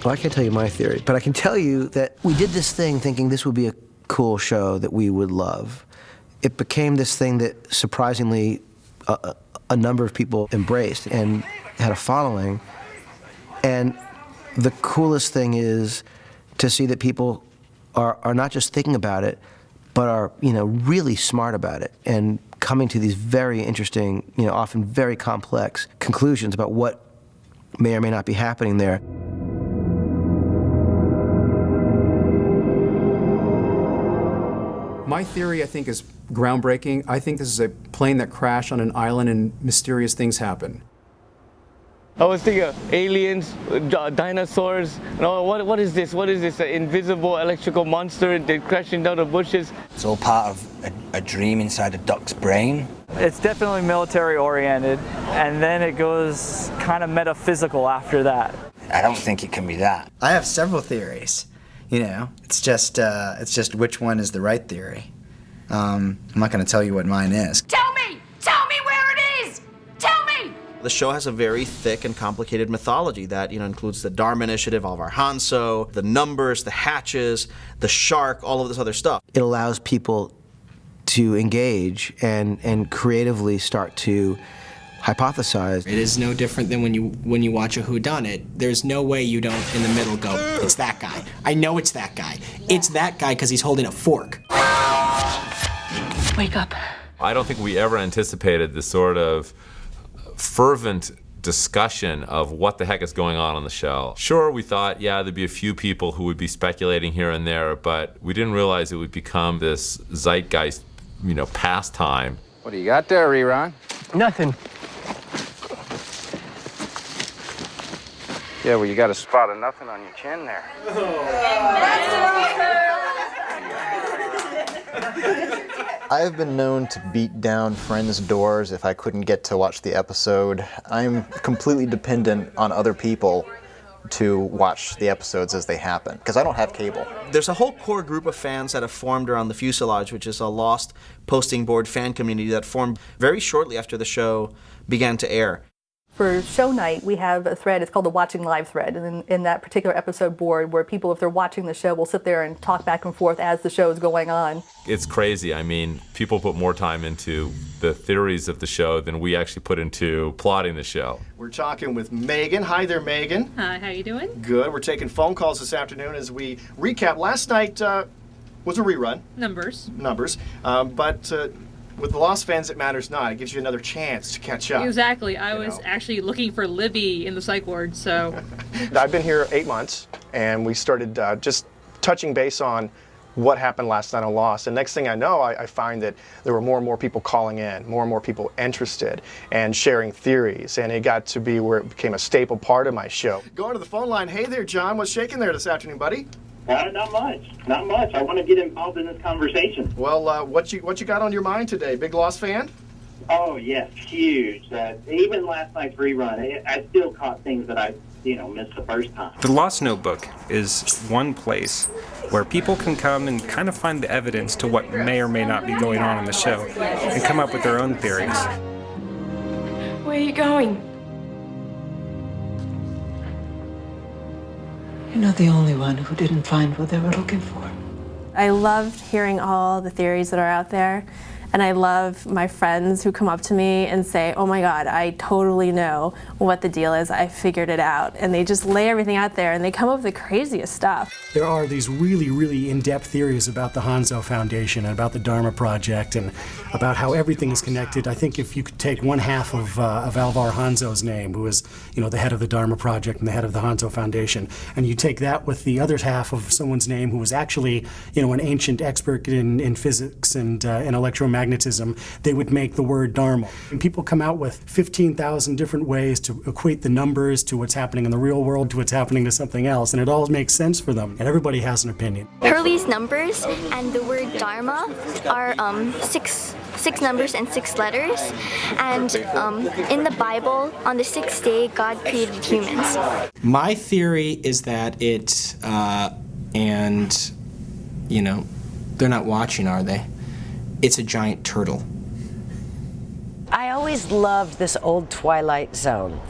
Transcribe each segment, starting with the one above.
Well, I can't tell you my theory, but I can tell you that we did this thing thinking this would be a cool show that we would love. It became this thing that surprisingly a number of people embraced and had a following. And the coolest thing is to see that people are not just thinking about it, but are, really smart about it and coming to these very interesting, often very complex conclusions about what may or may not be happening there. My theory, I think, is groundbreaking. I think this is a plane that crashed on an island and mysterious things happen. I was thinking of aliens, dinosaurs. No, what is this? What is this? An invisible electrical monster crashing down the bushes? It's all part of a dream inside a duck's brain. It's definitely military oriented, and then it goes kind of metaphysical after that. I don't think it can be that. I have several theories. It's just which one is the right theory. I'm not going to tell you what mine is. Tell me where it is! Tell me! The show has a very thick and complicated mythology that, includes the Dharma Initiative, Alvar Hanso, the numbers, the hatches, the shark, all of this other stuff. It allows people to engage and creatively start to hypothesize. It is no different than when you watch a whodunit. There's no way you don't, in the middle, go, it's that guy. I know it's that guy. It's that guy because he's holding a fork. Wake up. I don't think we ever anticipated the sort of fervent discussion of what the heck is going on the show. Sure, we thought, there'd be a few people who would be speculating here and there, but we didn't realize it would become this zeitgeist, pastime. What do you got there, Rerun? Nothing. Yeah, well, you got a spot of nothing on your chin there. I have been known to beat down friends' doors if I couldn't get to watch the episode. I'm completely dependent on other people to watch the episodes as they happen, because I don't have cable. There's a whole core group of fans that have formed around the Fuselage, which is a lost posting board fan community that formed very shortly after the show began to air. For show night, we have a thread, it's called the Watching Live thread, and in that particular episode board where people, if they're watching the show, will sit there and talk back and forth as the show is going on. It's crazy. I mean, people put more time into the theories of the show than we actually put into plotting the show. We're talking with Megan. Hi there, Megan. Hi, how you doing? Good. We're taking phone calls this afternoon as we recap. Last night was a rerun. Numbers. But with the Lost fans, it matters not. It gives you another chance to catch up. Exactly. I was actually looking for Libby in the psych ward, so. I've been here 8 months, and we started just touching base on what happened last night on Lost. And next thing I know, I find that there were more and more people calling in, more and more people interested and sharing theories. And it got to be where it became a staple part of my show. Going to the phone line. Hey there, John. What's shaking there this afternoon, buddy? Not much. I want to get involved in this conversation. Well, what you got on your mind today? Big Lost fan? Oh, yes, huge. Even last night's rerun, I still caught things that I, missed the first time. The Lost Notebook is one place where people can come and kind of find the evidence to what may or may not be going on in the show and come up with their own theories. Where are you going? You're not the only one who didn't find what they were looking for. I loved hearing all the theories that are out there, and I love my friends who come up to me and say, oh my God, I totally know what the deal is, I figured it out. And they just lay everything out there and they come up with the craziest stuff. There are these really, really in-depth theories about the Hanso Foundation and about the Dharma Project and about how everything is connected. I think if you could take one half of Alvar Hanso's name, who is, the head of the Dharma Project and the head of the Hanso Foundation, and you take that with the other half of someone's name who was actually, an ancient expert in physics and in electromagnetism, they would make the word Dharma. And people come out with 15,000 different ways to equate the numbers to what's happening in the real world to what's happening to something else, and it all makes sense for them, and everybody has an opinion. Hurley's numbers and the word Dharma are six numbers and 6 letters, and in the Bible, on the 6th day, God created humans. My theory is that they're not watching, are they? It's a giant turtle. I always loved this old Twilight Zone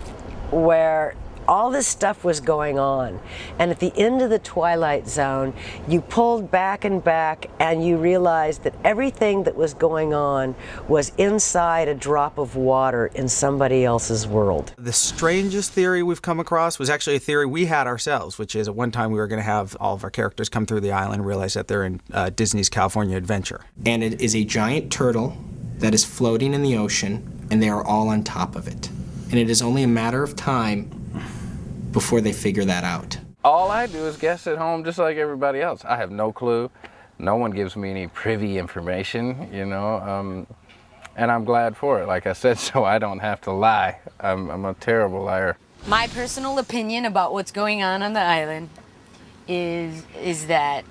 where all this stuff was going on. And at the end of the Twilight Zone, you pulled back and you realized that everything that was going on was inside a drop of water in somebody else's world. The strangest theory we've come across was actually a theory we had ourselves, which is at one time we were going to have all of our characters come through the island and realize that they're in Disney's California Adventure. And it is a giant turtle that is floating in the ocean, and they are all on top of it. And it is only a matter of time before they figure that out. All I do is guess at home just like everybody else. I have no clue. No one gives me any privy information, you know, and I'm glad for it, like I said, so I don't have to lie. I'm a terrible liar. My personal opinion about what's going on the island is that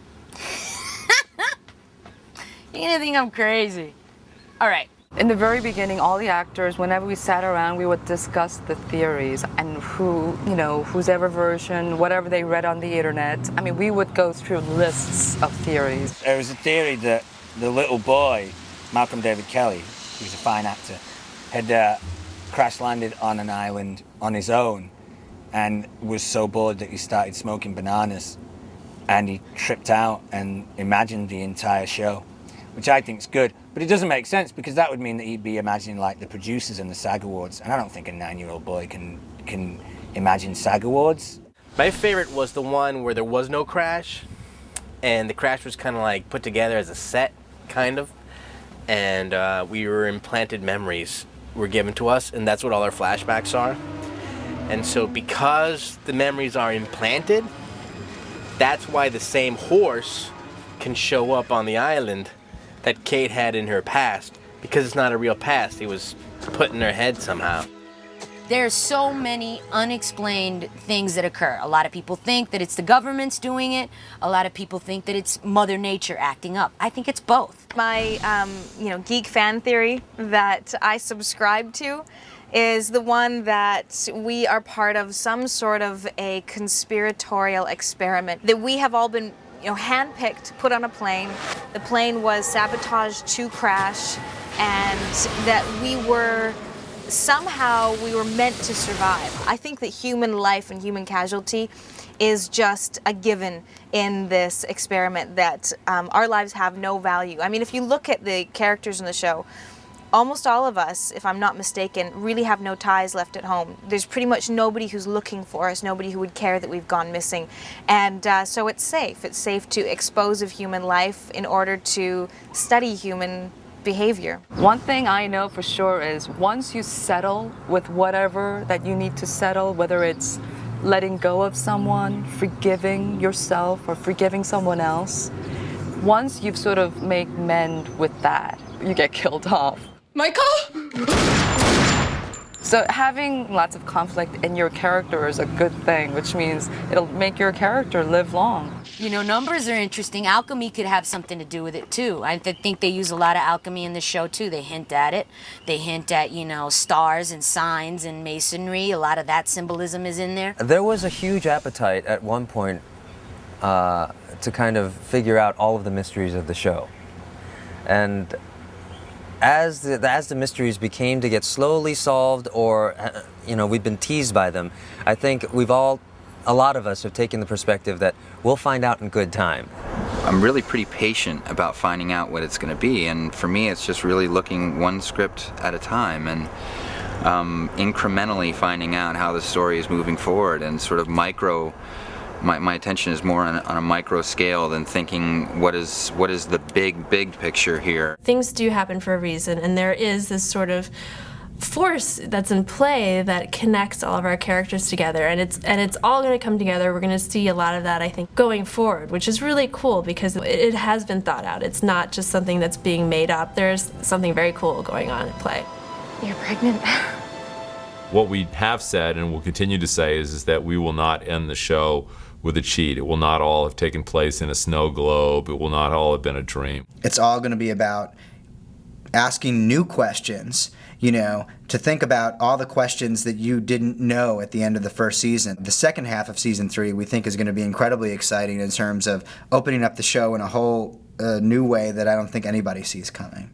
you're gonna think I'm crazy. All right. In the very beginning, all the actors, whenever we sat around, we would discuss the theories and who, you know, whose ever version, whatever they read on the internet. I mean, we would go through lists of theories. There was a theory that the little boy, Malcolm David Kelly, who's a fine actor, had crash landed on an island on his own and was so bored that he started smoking bananas and he tripped out and imagined the entire show, which I think is good. But it doesn't make sense because that would mean that he'd be imagining like the producers and the SAG Awards, and I don't think a 9-year-old boy can imagine SAG Awards. My favorite was the one where there was no crash, and the crash was kind of like put together as a set, kind of, and we were implanted memories were given to us, and that's what all our flashbacks are. And so because the memories are implanted, that's why the same horse can show up on the island that Kate had in her past, because it's not a real past. It was put in her head somehow. There's so many unexplained things that occur. A lot of people think that it's the government's doing it. A lot of people think that it's Mother Nature acting up. I think it's both. My, geek fan theory that I subscribe to is the one that we are part of some sort of a conspiratorial experiment, that we have all been handpicked, put on a plane. The plane was sabotaged to crash, and that we were meant to survive. I think that human life and human casualty is just a given in this experiment, that our lives have no value. I mean, if you look at the characters in the show, almost all of us, if I'm not mistaken, really have no ties left at home. There's pretty much nobody who's looking for us, nobody who would care that we've gone missing. And so it's safe. It's safe to expose of human life in order to study human behavior. One thing I know for sure is once you settle with whatever that you need to settle, whether it's letting go of someone, forgiving yourself, or forgiving someone else, once you've sort of made mend with that, you get killed off. Michael? So having lots of conflict in your character is a good thing, which means it'll make your character live long. You know, numbers are interesting. Alchemy could have something to do with it, too. I think they use a lot of alchemy in the show, too. They hint at it. They hint at, stars and signs and masonry. A lot of that symbolism is in there. There was a huge appetite at one point to kind of figure out all of the mysteries of the show. And as the mysteries became to get slowly solved, or we've been teased by them, I think a lot of us have taken the perspective that we'll find out in good time. I'm really pretty patient about finding out what it's going to be, and for me it's just really looking one script at a time and incrementally finding out how the story is moving forward, and sort of my attention is more on a micro scale than thinking what is the big picture here. Things do happen for a reason, and there is this sort of force that's in play that connects all of our characters together, and it's all going to come together. We're going to see a lot of that, I think, going forward, which is really cool because it has been thought out. It's not just something that's being made up. There's something very cool going on at play. You're pregnant. What we have said and will continue to say is that we will not end the show with a cheat. It will not all have taken place in a snow globe. It will not all have been a dream. It's all going to be about asking new questions, to think about all the questions that you didn't know at the end of the first season. The second half of season 3 we think is going to be incredibly exciting in terms of opening up the show in a whole new way that I don't think anybody sees coming.